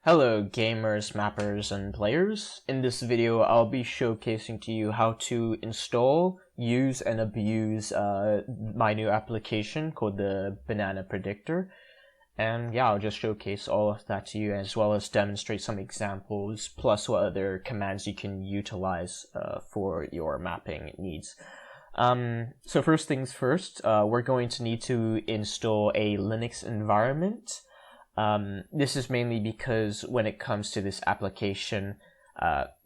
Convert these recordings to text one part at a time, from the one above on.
Hello gamers, mappers, and players. In this video I'll be showcasing to you how to install, use, and abuse my new application called the BananaPredictor. And yeah, I'll just showcase all of that to you as well as demonstrate some examples plus what other commands you can utilize for your mapping needs. So first things first, we're going to need to install a Linux environment. This is mainly because when it comes to this application,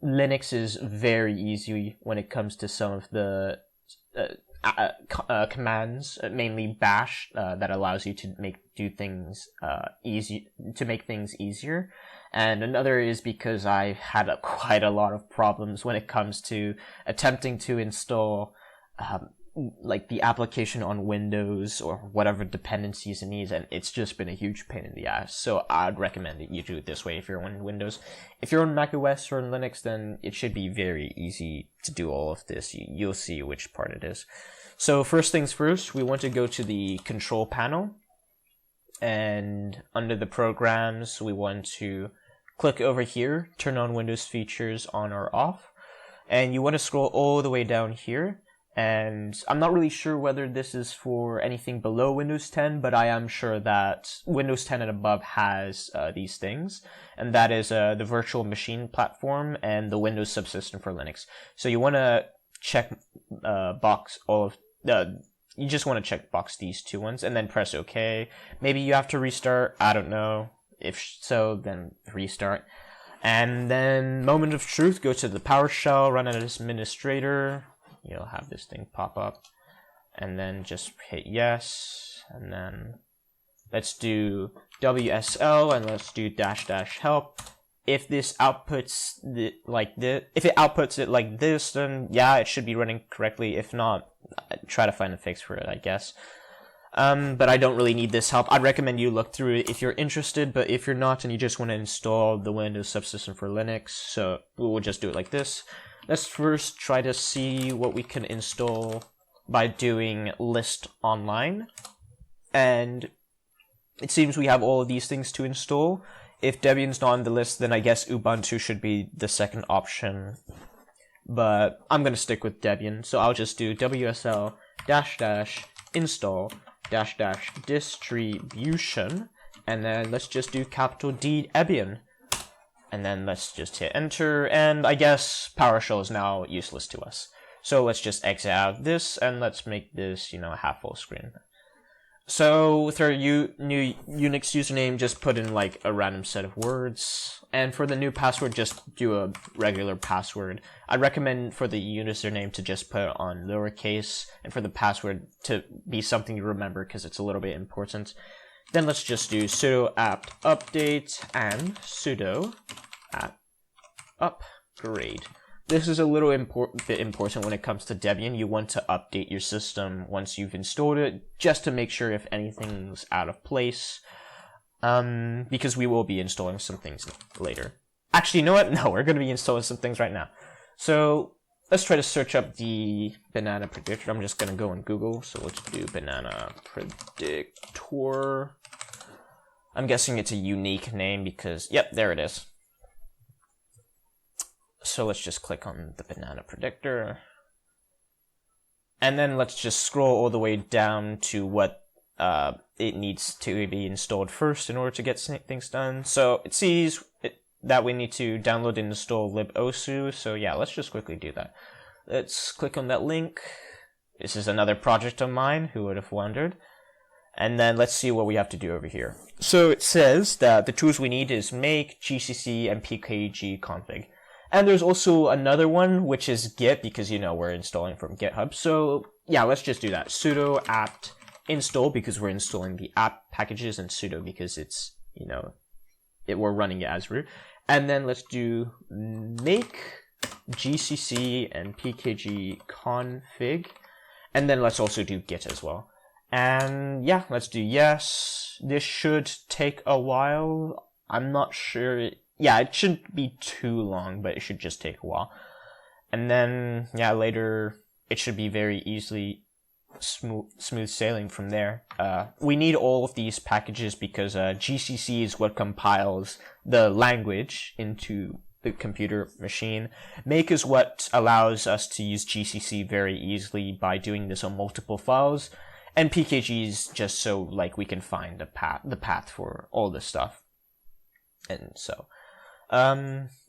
Linux is very easy when it comes to some of the commands, mainly Bash, that allows you to make things easier. And another is because I've had quite a lot of problems when it comes to attempting to install like the application on Windows or whatever dependencies it needs, and it's just been a huge pain in the ass. So I'd recommend that you do it this way if you're on Windows. If you're on macOS or on Linux, then it should be very easy to do all of this. You'll see which part it is. So first things first, we want to go to the control panel, and under the programs, we want to click over here, turn on Windows features on or off, and you want to scroll all the way down here. And I'm not really sure whether this is for anything below Windows 10, but I am sure that Windows 10 and above has these things, and that is the virtual machine platform and the Windows subsystem for Linux. So you want to check box all of you just want to check box these two ones and then press OK. Maybe you have to restart, I don't know. If so, then restart. And then moment of truth, go to the PowerShell, run as administrator. You'll have this thing pop up, and then just hit yes, and then let's do WSL, and let's do -- help. If this outputs if it outputs it like this, then yeah, it should be running correctly. If not, try to find a fix for it, I guess. But I don't really need this help. I'd recommend you look through it if you're interested, but if you're not and you just want to install the Windows subsystem for Linux, so we'll just do it like this. Let's first try to see what we can install by doing list online. And it seems we have all of these things to install. If Debian's not on the list, then I guess Ubuntu should be the second option. But I'm going to stick with Debian, so I'll just do WSL -- install -- distribution, and then let's just do capital D Debian. And then let's just hit enter, and I guess PowerShell is now useless to us. So let's just exit out of this, and let's make this, a half full screen. So with our new Unix username, just put in like a random set of words. And for the new password, just do a regular password. I'd recommend for the username to just put it on lowercase, and for the password to be something you remember because it's a little bit important. Then let's just do sudo apt update and sudo apt upgrade. This is a little bit important when it comes to Debian. You want to update your system once you've installed it, just to make sure if anything's out of place, because we will be installing some things later. Actually, you know what? No, we're going to be installing some things right now. So let's try to search up the BananaPredictor. I'm just going to go on Google, so let's do BananaPredictor. I'm guessing it's a unique name because, yep, there it is. So let's just click on the BananaPredictor. And then let's just scroll all the way down to what it needs to be installed first in order to get things done. So it sees that we need to download and install libosu. So yeah, let's just quickly do that. Let's click on that link. This is another project of mine, who would have wondered. And then let's see what we have to do over here. So it says that the tools we need is make, GCC, and pkg config. And there's also another one, which is git, because we're installing from GitHub. So yeah, let's just do that. Sudo apt install, because we're installing the apt packages, and sudo because it's, we're running it as root. And then let's do make, GCC, and pkg config. And then let's also do git as well. And yeah, let's do yes. This should take a while. I'm not sure. Yeah, it shouldn't be too long, but it should just take a while. And then, yeah, later it should be very easily smooth sailing from there. We need all of these packages because GCC is what compiles the language into the computer machine. Make is what allows us to use GCC very easily by doing this on multiple files. And PKG is just so like we can find the path for all this stuff. And so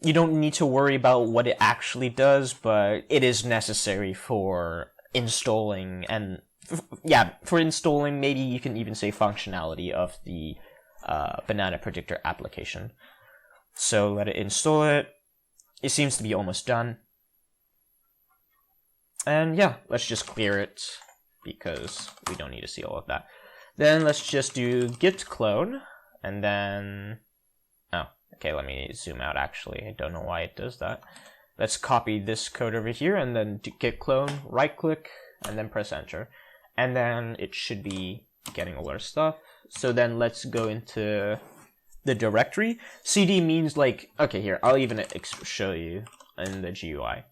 you don't need to worry about what it actually does, but it is necessary for installing, and for installing, maybe you can even say functionality of the BananaPredictor application. So let it install it. It seems to be almost done. And yeah, let's just clear it because we don't need to see all of that. Then let's just do git clone, and then, oh, okay, let me zoom out actually. I don't know why it does that. Let's copy this code over here and then do git clone, right click, and then press enter. And then it should be getting all our stuff. So then let's go into the directory. CD means like, okay, here, I'll even show you in the GUI.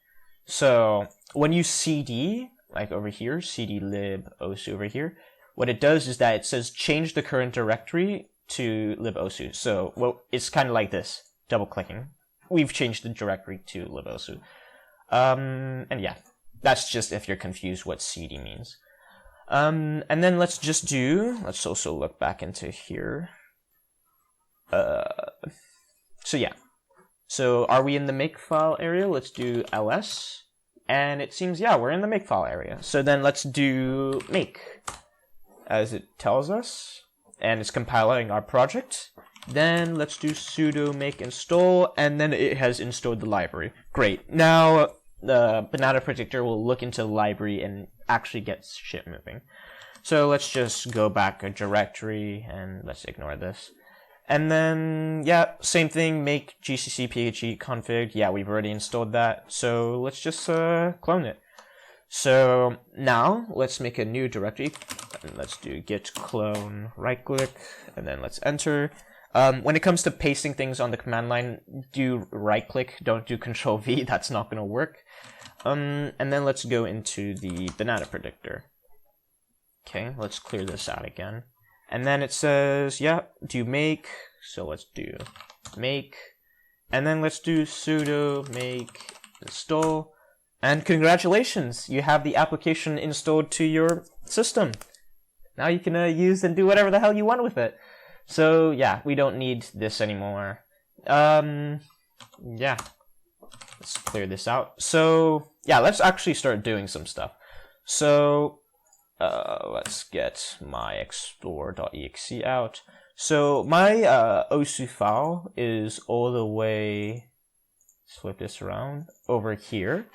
So when you CD, like over here, cd lib osu over here, what it does is that it says change the current directory to libosu. So, well, it's kind of like this, double clicking. We've changed the directory to libosu. And yeah, that's just if you're confused what cd means. And then let's also look back into here. So yeah. So are we in the makefile area? Let's do ls. And it seems, yeah, we're in the makefile area. So then let's do make, as it tells us. And it's compiling our project. Then let's do sudo make install, and then it has installed the library. Great. Now the BananaPredictor will look into the library and actually get shit moving. So let's just go back a directory and let's ignore this. And then, yeah, same thing, make gcc php config. Yeah, we've already installed that. So let's just clone it. So now let's make a new directory. And let's do git clone, right click, and then let's enter. When it comes to pasting things on the command line, do right click, don't do Control V, that's not going to work. And then let's go into the BananaPredictor. Okay, let's clear this out again. And then it says, yeah, do make, so let's do make, and then let's do sudo make install, and congratulations, you have the application installed to your system. Now you can use and do whatever the hell you want with it. So yeah, we don't need this anymore. Yeah, let's clear this out. So yeah, let's actually start doing some stuff. So let's get my explore.exe out. So my osu file is all the way, let's flip this around, over here.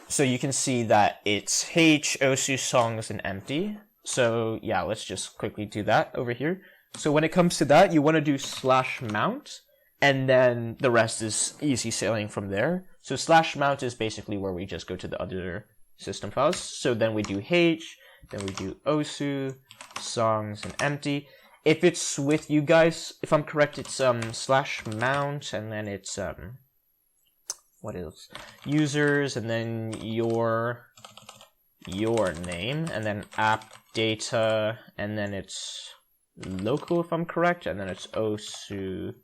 So you can see that it's osu songs and empty. So yeah, let's just quickly do that over here. So when it comes to that, you want to do /mount, and then the rest is easy sailing from there. So /mount is basically where we just go to the other system files. So then we do then we do osu, songs, and empty. If it's with you guys, if I'm correct, it's /mount, and then it's what else? Users, and then your name, and then app data, and then it's local, if I'm correct, and then it's osu,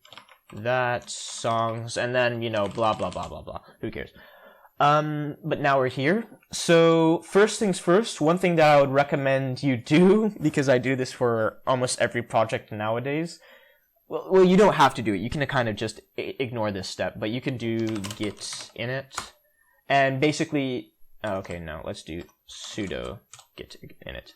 that, songs, and then, you know, blah, blah, blah, blah, blah. Who cares? But now we're here. So first things first, one thing that I would recommend you do, because I do this for almost every project nowadays, well, you don't have to do it. You can kind of just ignore this step, but you can do git init, and basically, okay, no, let's do sudo git init.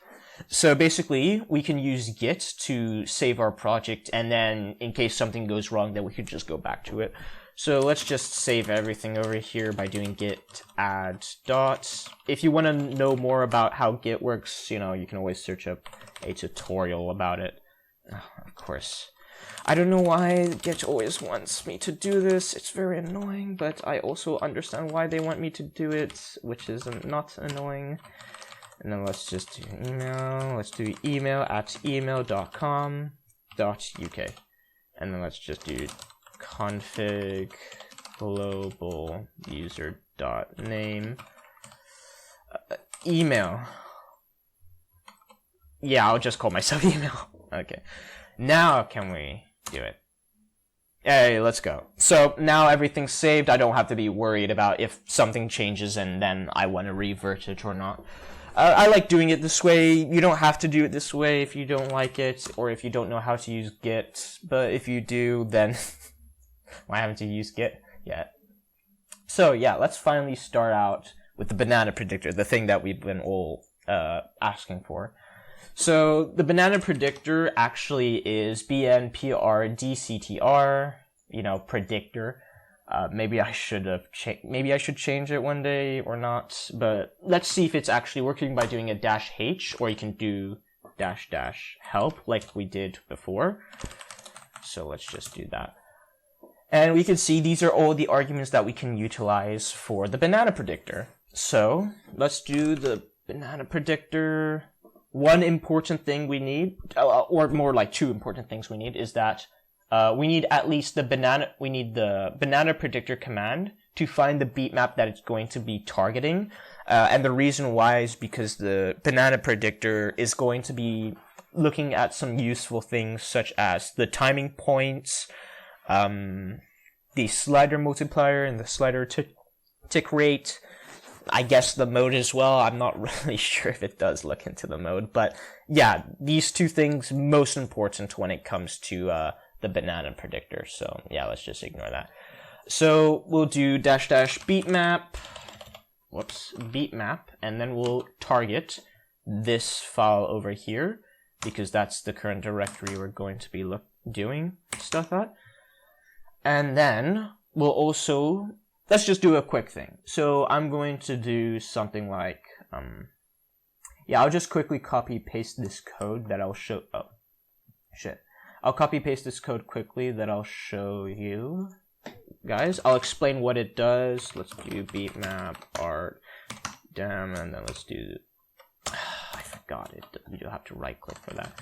So basically, we can use git to save our project, and then in case something goes wrong, then we could just go back to it. So let's just save everything over here by doing git add dot. If you want to know more about how git works, you know, you can always search up a tutorial about it. Oh, of course. I don't know why Git always wants me to do this. It's very annoying, but I also understand why they want me to do it, which is not annoying. And then let's just do email. Let's do email at email.com.uk. And then let's just do config global user.name email. Yeah, I'll just call myself email. Okay. Now can we do it? Hey, let's go. So now everything's saved. I don't have to be worried about if something changes and then I want to revert it or not. I like doing it this way. You don't have to do it this way if you don't like it or if you don't know how to use Git. But if you do, then why haven't you used Git yet? So yeah, let's finally start out with the BananaPredictor, the thing that we've been all asking for. So the BananaPredictor actually is BNPRDCTR, predictor. Maybe I should change it one day or not, but let's see if it's actually working by doing a -h, or you can do --help like we did before. So let's just do that. And we can see these are all the arguments that we can utilize for the BananaPredictor. So let's do the BananaPredictor. One important thing we need, or more like two important things we need, is that we need at least the BananaPredictor command to find the beatmap that it's going to be targeting. And the reason why is because the BananaPredictor is going to be looking at some useful things such as the timing points, the slider multiplier and the slider tick rate. I guess the mode as well. I'm not really sure if it does look into the mode, but yeah, these two things most important when it comes to the BananaPredictor. So yeah, let's just ignore that. So we'll do --beatmap, beatmap, and then we'll target this file over here because that's the current directory we're going to be doing stuff at. And then we'll also, let's just do a quick thing. So I'm going to do something like, I'll just quickly copy paste this code that I'll show. Oh, shit. I'll copy paste this code quickly that I'll show you guys. I'll explain what it does. Let's do beatmap art dem, and then let's do. I forgot it. You don't have to right click for that.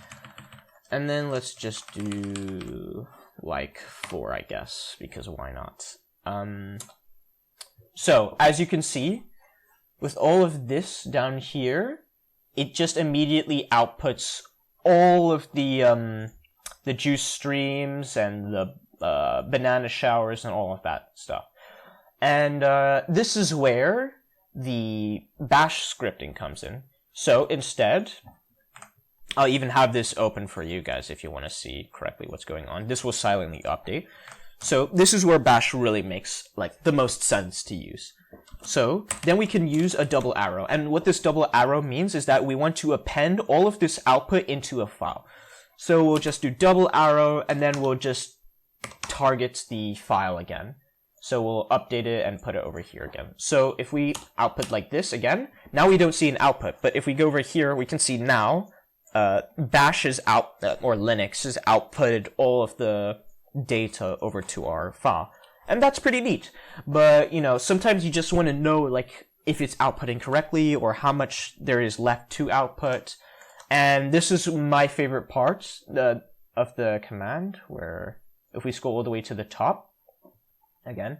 And then let's just do like 4, I guess, because why not? So as you can see, with all of this down here, it just immediately outputs all of the juice streams and the banana showers and all of that stuff. And this is where the bash scripting comes in. So instead, I'll even have this open for you guys if you want to see correctly what's going on. This will silently update. So this is where bash really makes like the most sense to use. So then we can use a double arrow. And what this double arrow means is that we want to append all of this output into a file. So we'll just do double arrow and then we'll just target the file again. So we'll update it and put it over here again. So if we output like this again, now we don't see an output. But if we go over here, we can see now Bash is or Linux has outputted all of the data over to our file. And that's pretty neat. But, sometimes you just want to know, like, if it's outputting correctly or how much there is left to output. And this is my favorite part of the command, where if we scroll all the way to the top, again,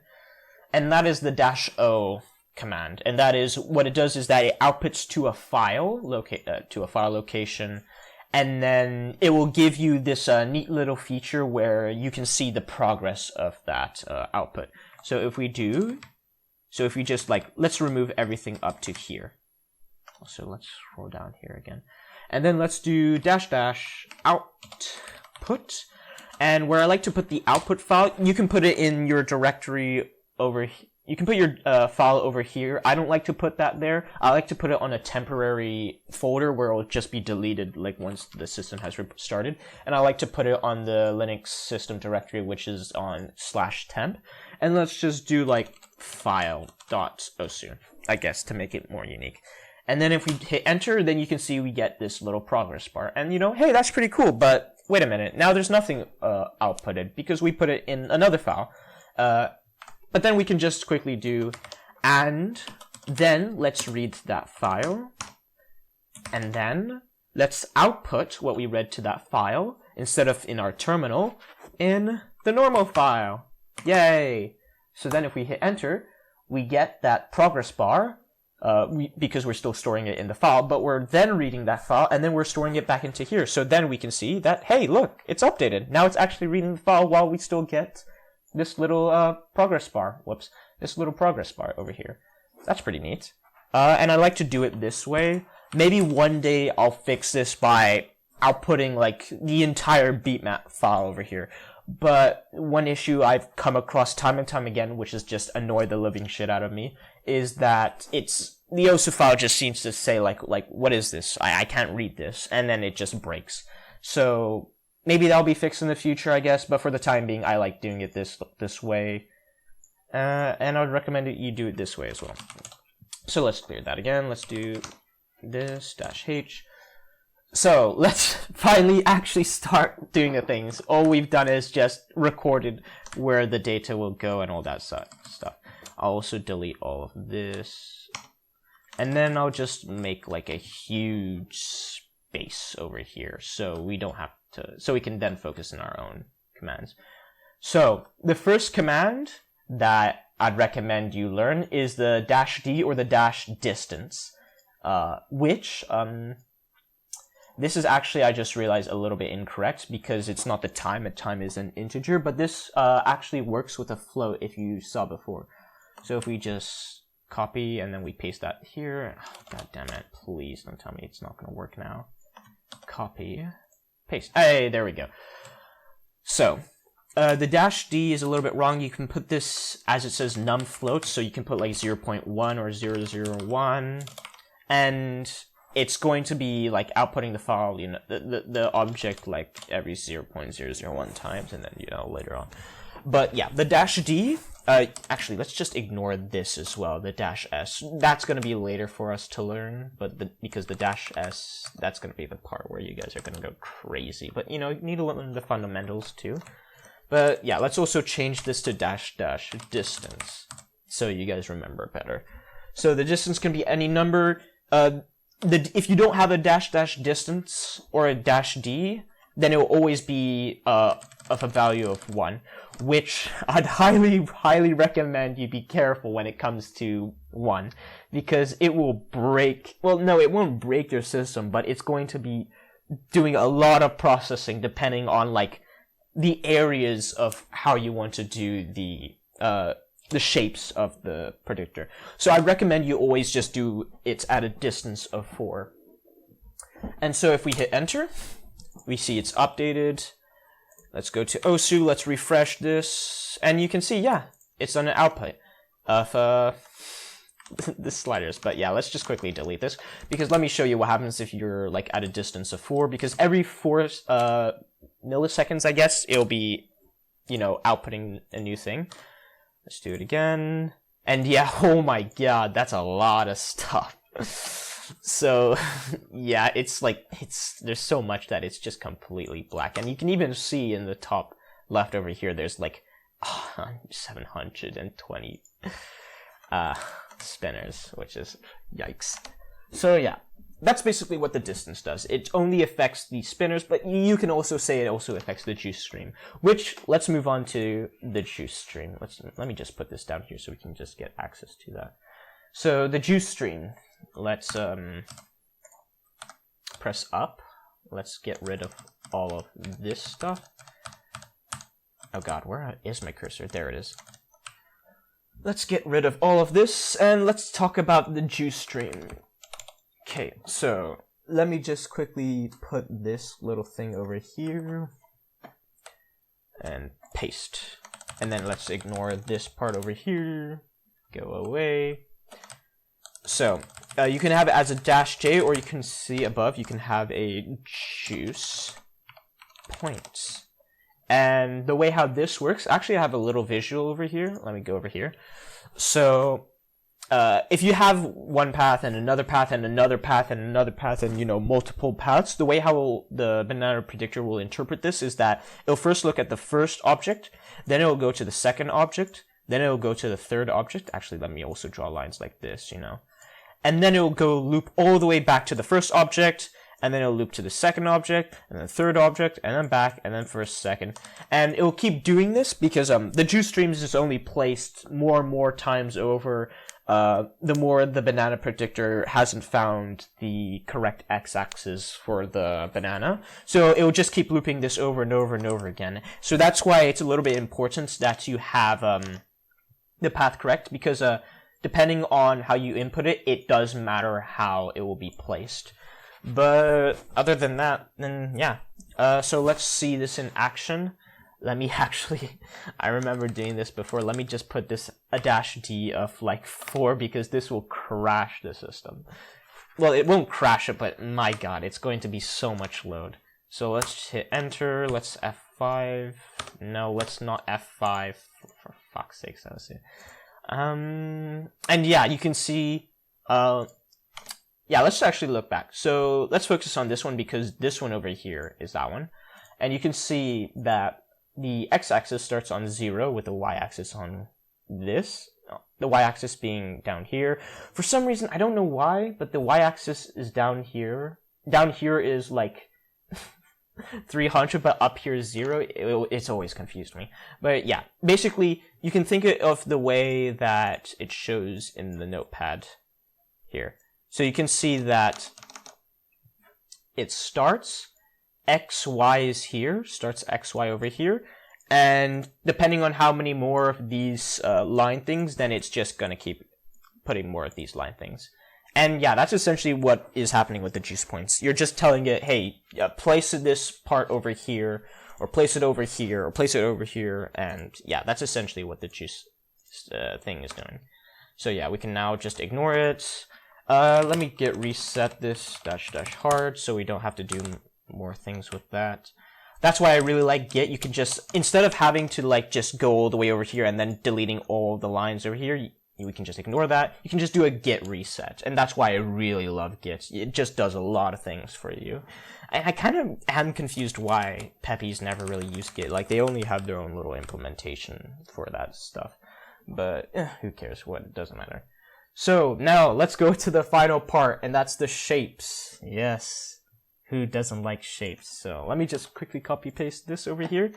and that is the -o command. And that is, what it does is that it outputs to a file, location, and then it will give you this neat little feature where you can see the progress of that output. So if we just let's remove everything up to here. So let's scroll down here again. And then let's do --output. And where I like to put the output file, you can put it in your directory over here. You can put your file over here. I don't like to put that there. I like to put it on a temporary folder where it will just be deleted like once the system has restarted. And I like to put it on the Linux system directory, which is on /temp. And let's just do like file.osu, I guess, to make it more unique. And then if we hit enter, then you can see we get this little progress bar. And hey, that's pretty cool, but wait a minute. Now there's nothing outputted because we put it in another file. But then we can just quickly do, and then let's read that file. And then let's output what we read to that file, instead of in our terminal, in the normal file. Yay! So then if we hit enter, we get that progress bar because we're still storing it in the file, but we're then reading that file, and then we're storing it back into here. So then we can see that, hey, look, it's updated. Now it's actually reading the file while we still get this little progress bar. Whoops. This little progress bar over here. That's pretty neat. And I like to do it this way. Maybe one day I'll fix this by outputting like the entire beatmap file over here. But one issue I've come across time and time again, which has just annoyed the living shit out of me, is that the OSU file just seems to say like what is this? I can't read this, and then it just breaks. So maybe that'll be fixed in the future, I guess. But for the time being, I like doing it this way, and I would recommend that you do it this way as well. So let's clear that again. Let's do this -h. So let's finally actually start doing the things. All we've done is just recorded where the data will go and all that stuff. I'll also delete all of this. And then I'll just make like a huge space over here so we don't have to, so we can then focus on our own commands. So the first command that I'd recommend you learn is the -d or the -distance, which, this is actually, I just realized, a little bit incorrect because it's not the time. A time is an integer, but this actually works with a float if you saw before. So if we just copy and then we paste that here. Oh, God damn it. Please don't tell me it's not going to work now. Copy, paste. Hey, there we go. So the -d is a little bit wrong. You can put this as it says num float. So you can put like 0.1 or 001. And it's going to be like outputting the file, you know, the object like every 0.001 times, and then, you know, later on. But yeah, the -d, actually, let's just ignore this as well, the -s. That's going to be later for us to learn, but because the -s, that's going to be the part where you guys are going to go crazy. But, you know, you need to learn the fundamentals too. But yeah, let's also change this to --distance, so you guys remember better. So the distance can be any number. If you don't have a --distance or a -d, then it will always be of a value of 1, which I'd highly recommend you be careful when it comes to 1, because it will break, well, no, it won't break your system, but it's going to be doing a lot of processing depending on like the areas of how you want to do the shapes of the predictor. So I recommend you always just do it at a distance of 4. And so if we hit enter, we see it's updated. Let's go to OSU, let's refresh this, and you can see, yeah, it's on an output of the sliders. But yeah, let's just quickly delete this, because let me show you what happens if you're like at a distance of 4, because every 4 milliseconds, I guess, it'll be, you know, outputting a new thing. Let's do it again. And yeah, oh my god, that's a lot of stuff. So yeah, it's like, there's so much that it's just completely black. And you can even see in the top left over here, there's like 720 spinners, which is yikes. So yeah, that's basically what the distance does. It only affects the spinners, but you can also say it also affects the juice stream, which, let's move on to the juice stream. Let me just put this down here so we can just get access to that. So the juice stream, let's press up. Let's get rid of all of this stuff. Oh god, where is my cursor? There it is. Let's get rid of all of this, and let's talk about the juice stream. Okay, so let me just quickly put this little thing over here and paste. And then let's ignore this part over here. Go away. So you can have it as a -j, or you can see above, you can have a juice point. And the way how this works, actually I have a little visual over here. Let me go over here. So if you have one path and another path and another path and another path and, you know, multiple paths, the way how the BananaPredictor will interpret this is that it'll first look at the first object, then it'll go to the second object, then it'll go to the third object. Actually, let me also draw lines like this, you know. And then it'll go loop all the way back to the first object, and then it'll loop to the second object, and then third object, and then back, and then for a second. And it will keep doing this because the juice streams is only placed more and more times over, the more the banana predictor hasn't found the correct x-axis for the banana. So it will just keep looping this over and over and over again. So that's why it's a little bit important that you have the path correct, because depending on how you input it, it does matter how it will be placed. But other than that, then yeah. So let's see this in action. Let me actually, I remember doing this before. Let me just put this a -d of like 4 because this will crash the system. Well, it won't crash it, but my god, it's going to be so much load. So let's hit enter. Let's F5. No, let's not F5. For fuck's sake, let's see. And yeah, you can see, yeah, let's actually look back. So let's focus on this one because this one over here is that one. And you can see that the x-axis starts on 0 with the y-axis on this. The y-axis being down here. For some reason, I don't know why, but the y-axis is down here. Down here is like 300, but up here is 0. It's always confused me. But yeah, basically, you can think of the way that it shows in the notepad here. So you can see that it starts, XY is here, starts XY over here, and depending on how many more of these line things, then it's just going to keep putting more of these line things. And yeah, that's essentially what is happening with the juice points. You're just telling it, hey, place this part over here, or place it over here, or place it over here, and yeah, that's essentially what the juice thing is doing. So yeah, we can now just ignore it. Let me reset this --hard so we don't have to do more things with that. That's why I really like git. You can just, instead of having to like just go all the way over here and then deleting all the lines over here, we can just ignore that. You can just do a git reset, and that's why I really love git. It just does a lot of things for you. I kind of am confused why Peppies never really use git. Like, they only have their own little implementation for that stuff. But who cares? What? It doesn't matter. So now let's go to the final part, and that's the shapes. Yes, who doesn't like shapes? So let me just quickly copy paste this over here.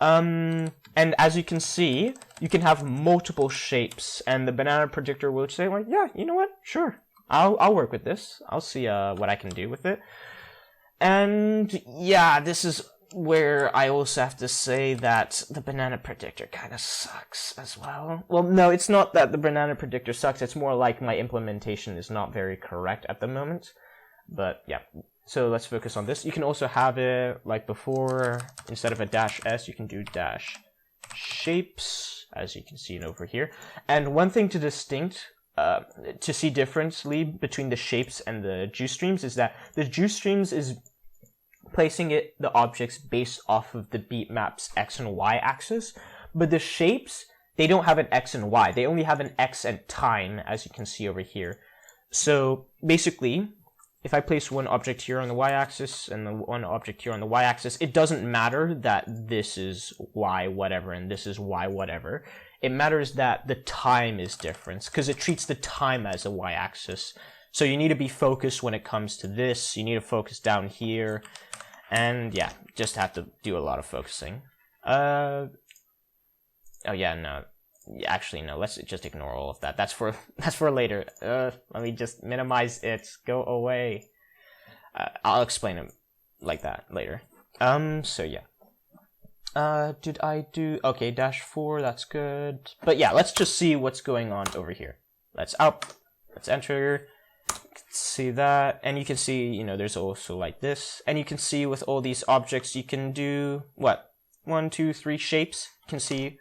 And as you can see, you can have multiple shapes, and the banana predictor will say, like, yeah, you know what? Sure, I'll work with this. I'll see what I can do with it. And yeah, this is where I also have to say that the banana predictor kind of sucks as well. Well, no, it's not that the banana predictor sucks. It's more like my implementation is not very correct at the moment. But yeah, so let's focus on this. You can also have it like before. Instead of a -s, you can do -shapes, as you can see it over here. And one thing to see differently between the shapes and the juice streams is that the juice streams is placing the objects based off of the beatmap's x and y axis, but the shapes, they don't have an x and y. They only have an x and time, as you can see over here. So basically, if I place one object here on the y-axis and the one object here on the y-axis, it doesn't matter that this is y whatever and this is y whatever. It matters that the time is different, because it treats the time as a y-axis. So you need to be focused when it comes to this. You need to focus down here. And yeah, just have to do a lot of focusing. Oh yeah, no. Actually, no, let's just ignore all of that. That's for later. Let me just minimize it. Go away. I'll explain it like that later. So yeah. Did I do... Okay, -4, that's good. But yeah, let's just see what's going on over here. Let's enter. See that, and you can see, you know, there's also like this, and you can see with all these objects you can do what, 1, 2, 3 shapes. You can see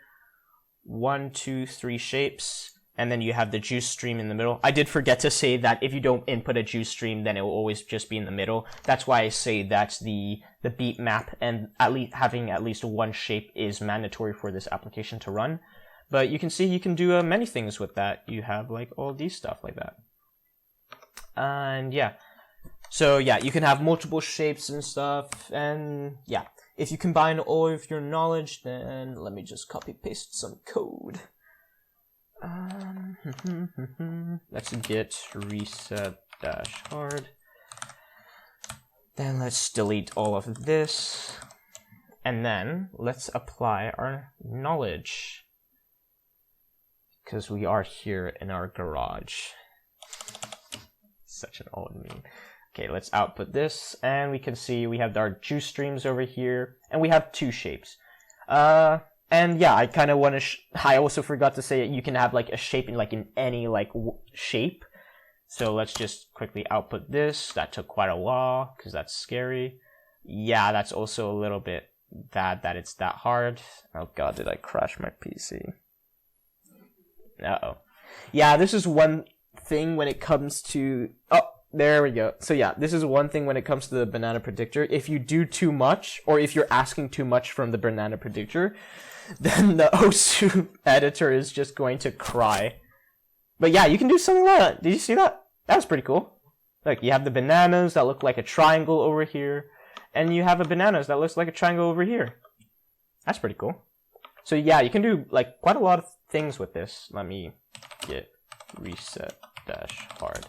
1, 2, 3 shapes, and then you have the juice stream in the middle. I did forget to say that if you don't input a juice stream, then it will always just be in the middle. That's why I say that the beat map and having at least one shape is mandatory for this application to run. But you can see you can do many things with that. You have like all these stuff like that. And yeah, so yeah, you can have multiple shapes and stuff, and yeah, if you combine all of your knowledge, then let me just copy paste some code. Let's git reset -hard. Then let's delete all of this. And then let's apply our knowledge. Because we are here in our garage. Such an old meme. Okay, let's output this, and we can see we have our juice streams over here, and we have two shapes. And yeah, I kind of want to. I also forgot to say you can have like a shape in any shape. So let's just quickly output this. That took quite a while because that's scary. Yeah, that's also a little bit bad that it's that hard. Oh god, did I crash my PC? Uh-oh. Yeah, this is one thing when it comes to... Oh, there we go. So yeah, this is one thing when it comes to the BananaPredictor. If you do too much, or if you're asking too much from the BananaPredictor, then the OSU editor is just going to cry. But yeah, you can do something like that. Did you see that? That was pretty cool. Look, you have the bananas that look like a triangle over here, and you have a bananas that looks like a triangle over here. That's pretty cool. So yeah, you can do like quite a lot of things with this. Let me get reset dash hard.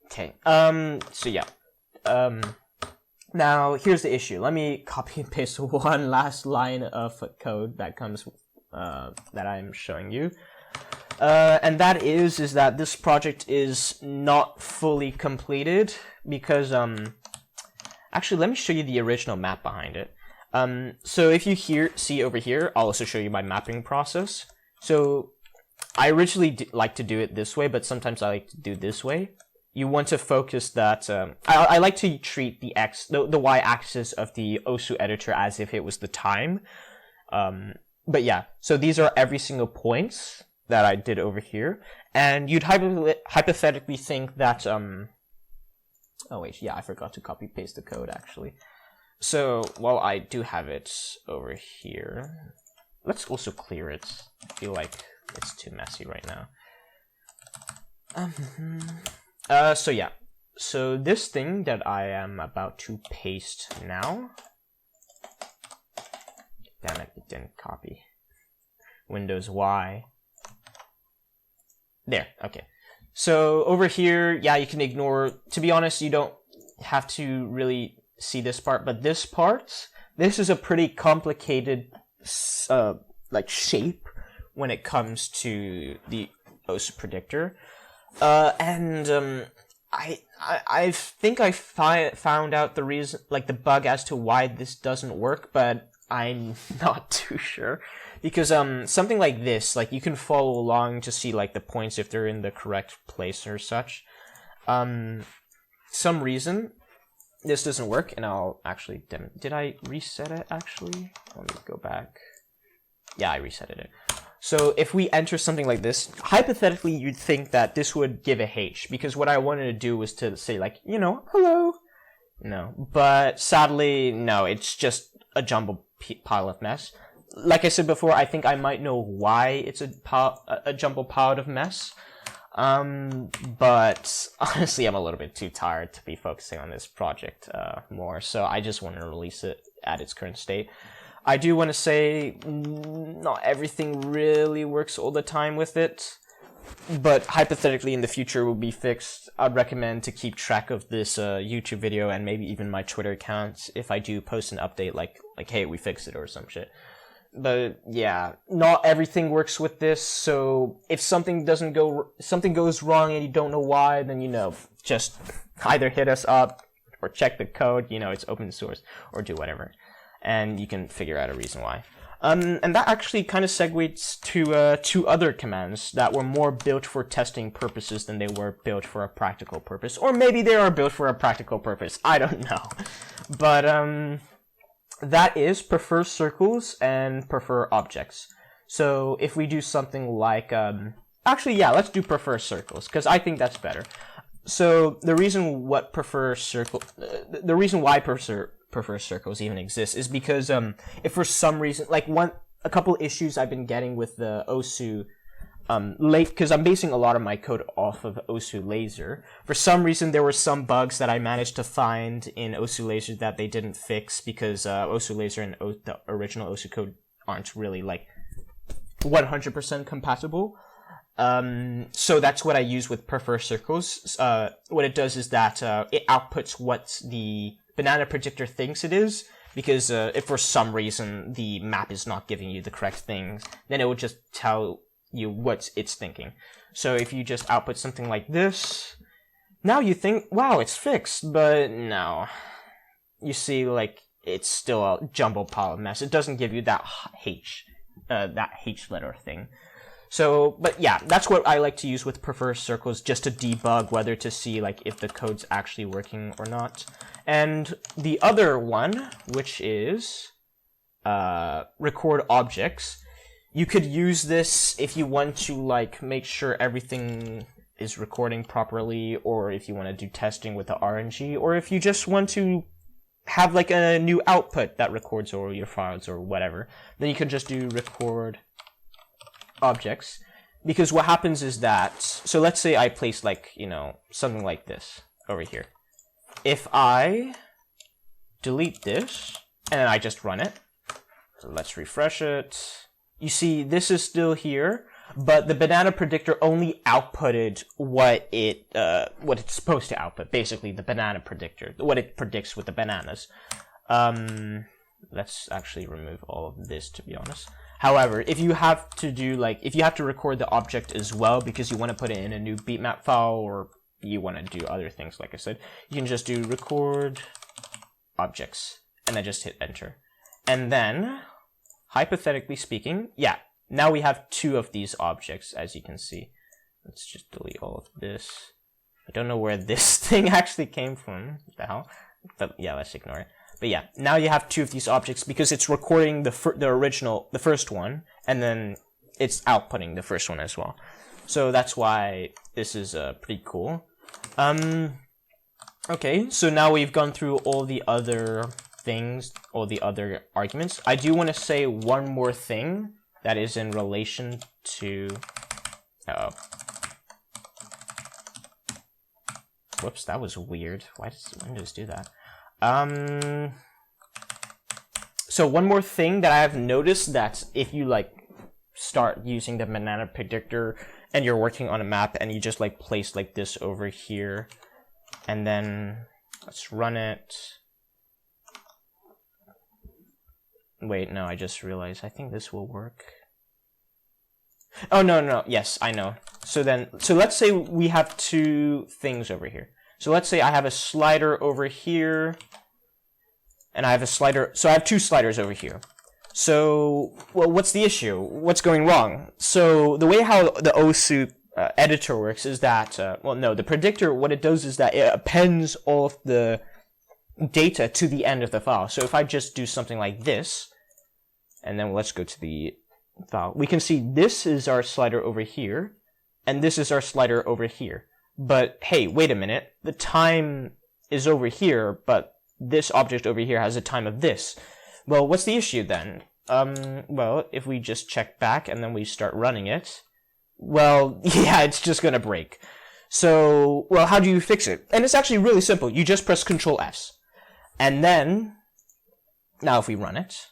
Okay. So yeah. Now here's the issue. Let me copy and paste one last line of code that comes that I'm showing you. And that is that this project is not fully completed because actually let me show you the original map behind it. So if you see over here, I'll also show you my mapping process. So I originally like to do it this way, but sometimes I like to do this way. You want to focus that, I like to treat the y-axis of the OSU editor as if it was the time. But yeah, so these are every single points that I did over here. And you'd hypothetically think that, oh wait, yeah, I forgot to copy paste the code actually. So while I do have it over here, let's also clear it. I feel like it's too messy right now. So yeah, so this thing that I am about to paste now, damn it, it didn't copy. Windows Y. There, okay. So over here, yeah, you can ignore, to be honest, you don't have to really see this part, but this part, this is a pretty complicated like shape when it comes to the OSU predictor. I think I found out the reason, like the bug as to why this doesn't work, but I'm not too sure. Because something like this, like you can follow along to see like the points if they're in the correct place or such. Some reason this doesn't work, and I'll actually did I reset it actually? Let me go back. Yeah, I reset it. So if we enter something like this, hypothetically you'd think that this would give a H, because what I wanted to do was to say like, you know, hello. No, but sadly, no, it's just a jumbled pile of mess. Like I said before, I think I might know why it's a jumbled pile of mess. But honestly, I'm a little bit too tired to be focusing on this project more, so I just want to release it at its current state. I do want to say not everything really works all the time with it, but hypothetically in the future will be fixed. I'd recommend to keep track of this YouTube video and maybe even my Twitter account if I do post an update like hey, we fixed it or some shit. But yeah, not everything works with this, so if something goes wrong and you don't know why, then you know, just either hit us up or check the code, you know, it's open source, or do whatever. And you can figure out a reason why. And that actually kind of segues to two other commands that were more built for testing purposes than they were built for a practical purpose. Or maybe they are built for a practical purpose, I don't know. But that is prefer circles and prefer objects. So if we do something like, actually, yeah, let's do prefer circles, because I think that's better. So the reason why prefer circles even exists is because if for some reason, like a couple issues I've been getting with the OSU because I'm basing a lot of my code off of OSU Laser. For some reason, there were some bugs that I managed to find in OSU Laser that they didn't fix because OSU Laser and the original OSU code aren't really like 100% compatible. So that's what I use with prefer circles. What it does is that it outputs what the BananaPredictor thinks it is, because if for some reason the map is not giving you the correct things, then it will just tell you what it's thinking. So if you just output something like this, now you think, wow, it's fixed, but no. You see, like, it's still a jumbled pile of mess. It doesn't give you that H letter thing. So, but yeah, that's what I like to use with prefer circles, just to debug whether to see like if the code's actually working or not. And the other one, which is record objects, you could use this if you want to like make sure everything is recording properly, or if you want to do testing with the RNG, or if you just want to have like a new output that records all your files or whatever, then you can just do record objects. Because what happens is that, so let's say I place like, you know, something like this over here. If I delete this and then I just run it, so let's refresh it. You see, this is still here, but the BananaPredictor only outputted what it's supposed to output, basically the BananaPredictor, what it predicts with the bananas. Let's actually remove all of this, to be honest. However, if you have to do like, if you have to record the object as well because you want to put it in a new beatmap file, or you want to do other things, like I said, you can just do record objects and then just hit enter. And then, hypothetically speaking, yeah, now we have 2 of these objects, as you can see. Let's just delete all of this. I don't know where this thing actually came from. What the hell? But yeah, let's ignore it. But yeah, now you have 2 of these objects because it's recording the first one, and then it's outputting the first one as well. So that's why this is pretty cool. Okay, so now we've gone through all the other things, all the other arguments. I do want to say one more thing that is in relation to... Uh-oh. Whoops, that was weird. Why does Windows do that? So one more thing that I have noticed, that if you like start using the BananaPredictor and you're working on a map and you just like place like this over here, and then let's run it. Wait, no, I just realized, I think this will work. Oh, no, yes, I know. So let's say we have 2 things over here. So let's say I have a slider over here, and I have a slider, so I have 2 sliders over here. So, well, what's the issue? What's going wrong? So the way how the OSU editor works is that, well, no, the predictor, what it does is that it appends all of the data to the end of the file. So if I just do something like this, and then let's go to the file, we can see this is our slider over here, and this is our slider over here. But hey, wait a minute, the time is over here, but this object over here has a time of this. Well, what's the issue then? Well, if we just check back and then we start running it, well, yeah, it's just gonna break. So, well, how do you fix it? And it's actually really simple. You just press Control S. And then, now if we run it,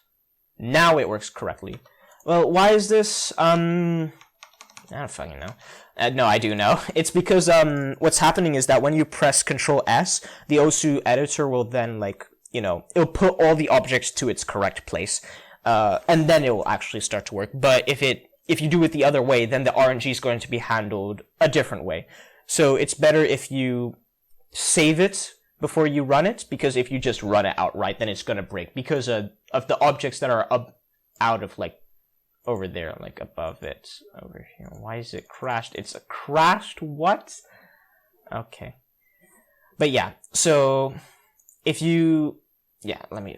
now it works correctly. Well, why is this, I don't fucking know. No, I do know. It's because what's happening is that when you press Control S, the OSU editor will then, like, you know, it'll put all the objects to its correct place, and then it will actually start to work. But if you do it the other way, then the RNG is going to be handled a different way. So it's better if you save it before you run it, because if you just run it outright, then it's going to break because of the objects that are out of, like, over there, like above it, over here. Why is it crashed? It's a crashed what? Okay. But yeah, so if you, let me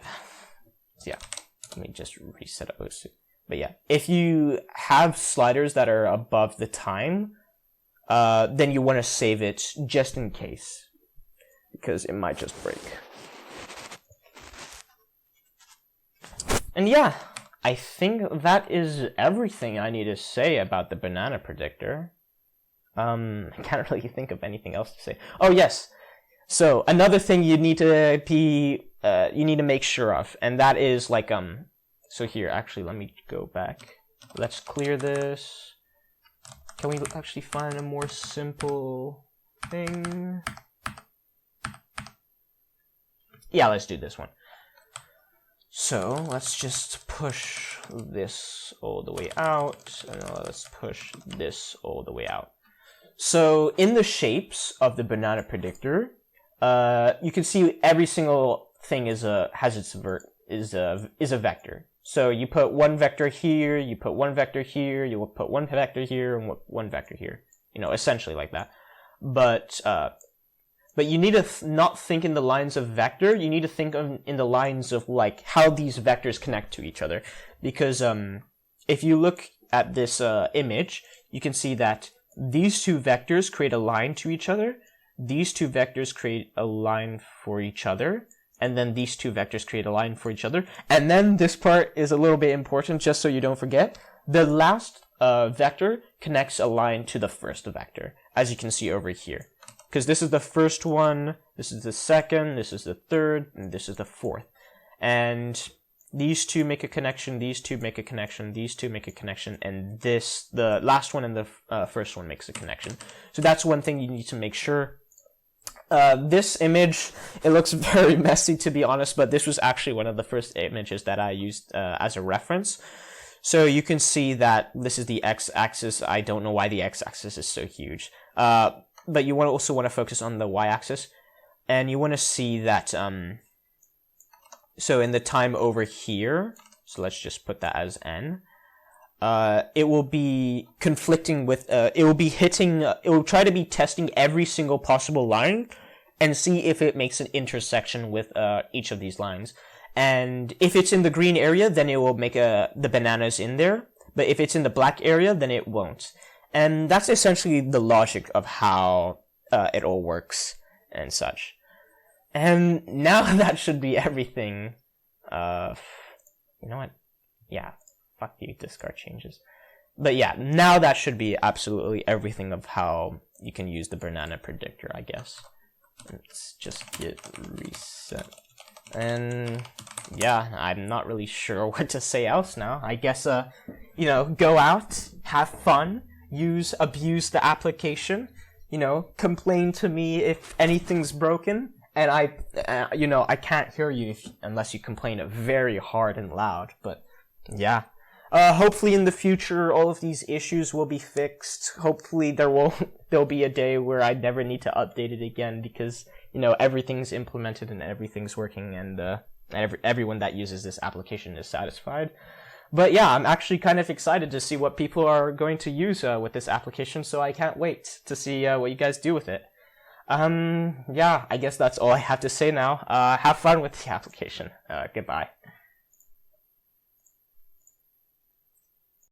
just reset OSU. But yeah, if you have sliders that are above the time, then you want to save it just in case, because it might just break. And yeah, I think that is everything I need to say about the BananaPredictor. I can't really think of anything else to say. Oh yes, so another thing you need to make sure of, and that is like so here, actually, let me go back. Let's clear this. Can we actually find a more simple thing? Yeah, let's do this one. So let's just push this all the way out, and let's push this all the way out. So in the shapes of the banana predictor, you can see every single thing is a vector. So you put one vector here, you put one vector here, you will put one vector here, and one vector here. You know, essentially like that. But you need to not think in the lines of vector. You need to think in the lines of like how these vectors connect to each other. Because if you look at this image, you can see that these two vectors create a line to each other. These two vectors create a line for each other. And then these two vectors create a line for each other. And then this part is a little bit important, just so you don't forget. The last vector connects a line to the first vector, as you can see over here. Because this is the first one, this is the second, this is the third, and this is the fourth. And these two make a connection, these two make a connection, these two make a connection, and this, the last one and the first one makes a connection. So that's one thing you need to make sure. This image, it looks very messy to be honest, but this was actually one of the first images that I used as a reference. So you can see that this is the x-axis. I don't know why the x-axis is so huge. But you also want to focus on the y-axis, and you want to see that, so in the time over here, so let's just put that as n, it will be conflicting with, it will try to be testing every single possible line, and see if it makes an intersection with each of these lines. And if it's in the green area, then it will make the bananas in there, but if it's in the black area, then it won't. And that's essentially the logic of how it all works and such. And now that should be everything. You know what? Yeah, fuck the discard changes. But yeah, now that should be absolutely everything of how you can use the banana predictor, I guess. Let's just get reset. And yeah, I'm not really sure what to say else now. I guess, you know, go out, have fun. Abuse the application, you know, complain to me if anything's broken, and I can't hear you unless you complain very hard and loud, but yeah. Hopefully in the future all of these issues will be fixed. Hopefully there'll be a day where I never need to update it again, because, you know, everything's implemented and everything's working, and everyone that uses this application is satisfied. But yeah, I'm actually kind of excited to see what people are going to use with this application, so I can't wait to see what you guys do with it. Yeah, I guess that's all I have to say now. Have fun with the application. Goodbye.